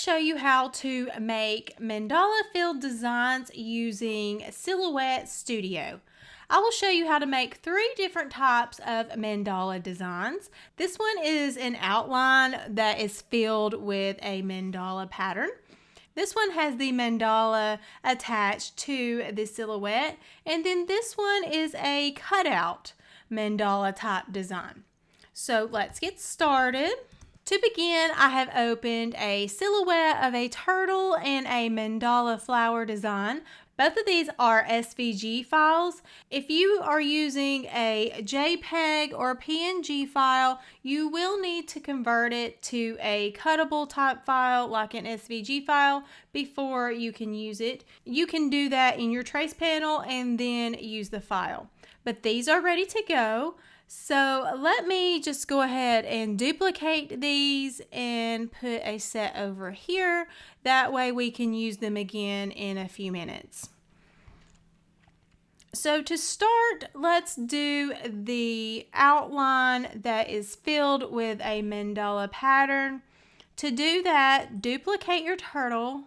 show you how to make mandala filled designs using Silhouette Studio. I will show you how to make 3 different types of mandala designs. This one is an outline that is filled with a mandala pattern. This one has the mandala attached to the silhouette, and then this one is a cutout mandala type design. So let's get started. To begin, I have opened a silhouette of a turtle and a mandala flower design. Both of these are SVG files. If you are using a JPEG or PNG file, you will need to convert it to a cuttable type file like an SVG file before you can use it. You can do that in your trace panel and then use the file. But these are ready to go. So let me just go ahead and duplicate these and put a set over here. That way we can use them again in a few minutes. So to start, let's do the outline that is filled with a mandala pattern. To do that, duplicate your turtle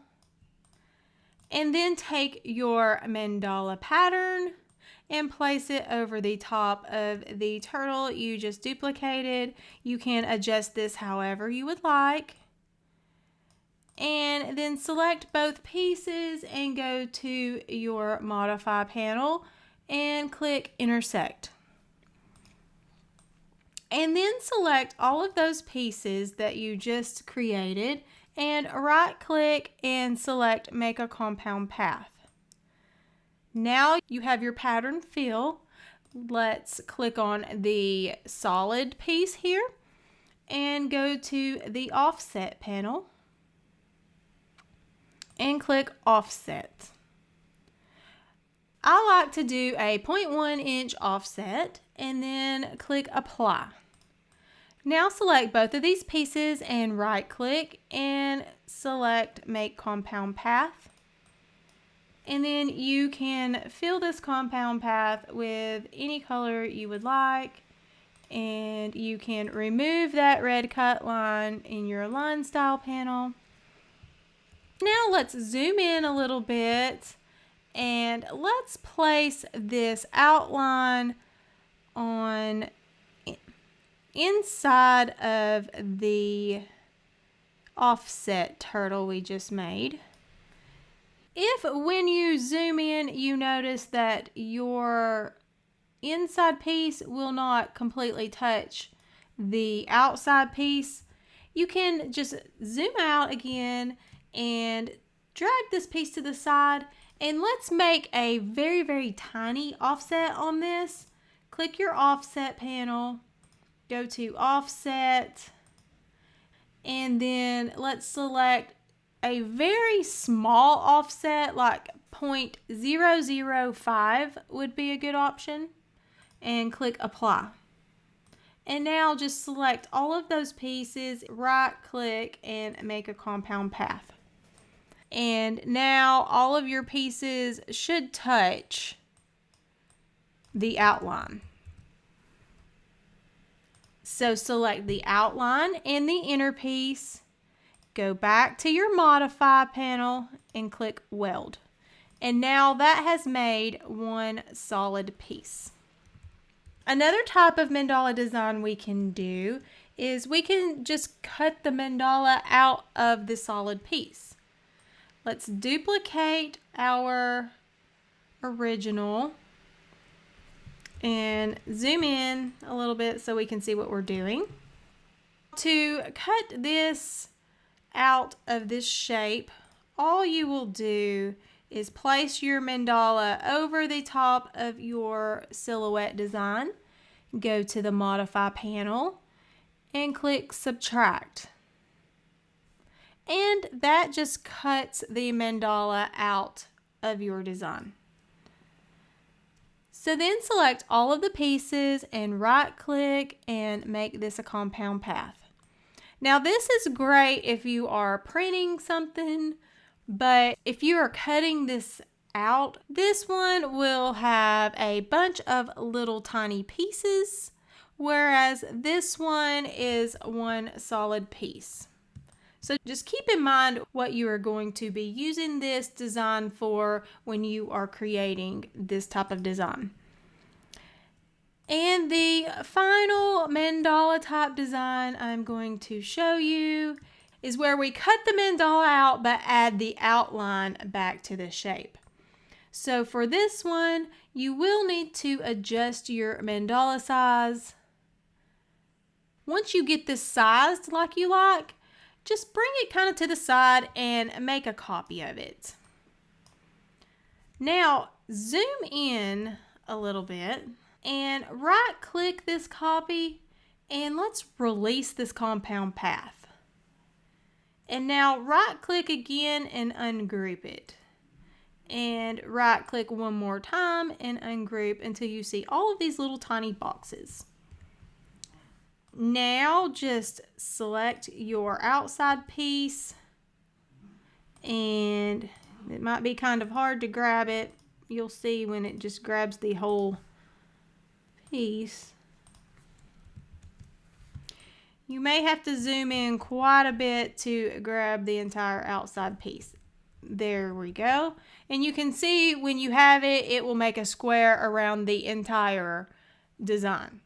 and then take your mandala pattern and place it over the top of the turtle you just duplicated. You can adjust this however you would like. And then select both pieces and go to your Modify panel and click Intersect. And then select all of those pieces that you just created and right click and select Make a Compound Path. Now you have your pattern fill. Let's click on the solid piece here and go to the Offset panel and click Offset. I like to do a 0.1 inch offset and then click Apply. Now select both of these pieces and right click and select Make Compound Path. And then you can fill this compound path with any color you would like. And you can remove that red cut line in your line style panel. Now let's zoom in a little bit and let's place this outline on inside of the offset turtle we just made. If when you zoom in you notice that your inside piece will not completely touch the outside piece, you can just zoom out again and drag this piece to the side, and let's make a very tiny offset on this. Click your offset panel, go to offset, and then let's select a very small offset like 0.005 would be a good option, and click Apply. And now just select all of those pieces, right click and make a compound path. And now all of your pieces should touch the outline. So select the outline and the inner piece. Go back to your Modify panel and click Weld. And now that has made one solid piece. Another type of mandala design we can do is we can just cut the mandala out of the solid piece. Let's duplicate our original and zoom in a little bit so we can see what we're doing. To cut this out of this shape, all you will do is place your mandala over the top of your silhouette design, go to the Modify panel and click Subtract. And that just cuts the mandala out of your design. So then select all of the pieces and right click and make this a compound path. Now this is great if you are printing something, but if you are cutting this out, this one will have a bunch of little tiny pieces, whereas this one is one solid piece. So just keep in mind what you are going to be using this design for when you are creating this type of design. And the final mandala type design I'm going to show you is where we cut the mandala out but add the outline back to the shape. So for this one, you will need to adjust your mandala size. Once you get this sized like you like, just bring it kind of to the side and make a copy of it. Now zoom in a little bit and right click this copy and let's release this compound path. And now right click again and ungroup it. And right click one more time and ungroup until you see all of these little tiny boxes. Now just select your outside piece, and it might be kind of hard to grab it. You'll see when it just grabs the whole piece. You may have to zoom in quite a bit to grab the entire outside piece. There we go. And you can see when you have it, it will make a square around the entire design.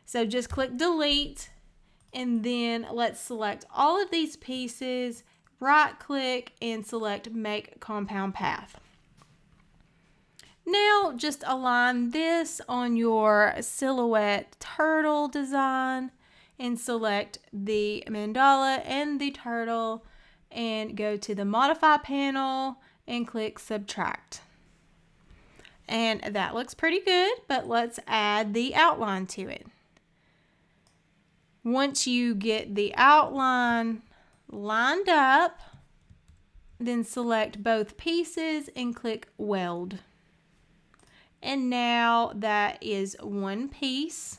So just click delete, and then let's select all of these pieces, right click and select make compound path. Now just align this on your silhouette turtle design and select the mandala and the turtle and go to the modify panel and click subtract. And that looks pretty good, but let's add the outline to it. Once you get the outline lined up, then select both pieces and click weld. And now that is one piece,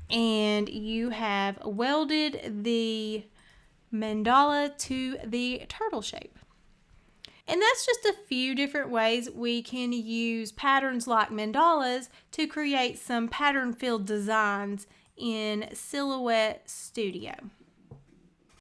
and you have welded the mandala to the turtle shape. And that's just a few different ways we can use patterns like mandalas to create some pattern-filled designs in Silhouette Studio.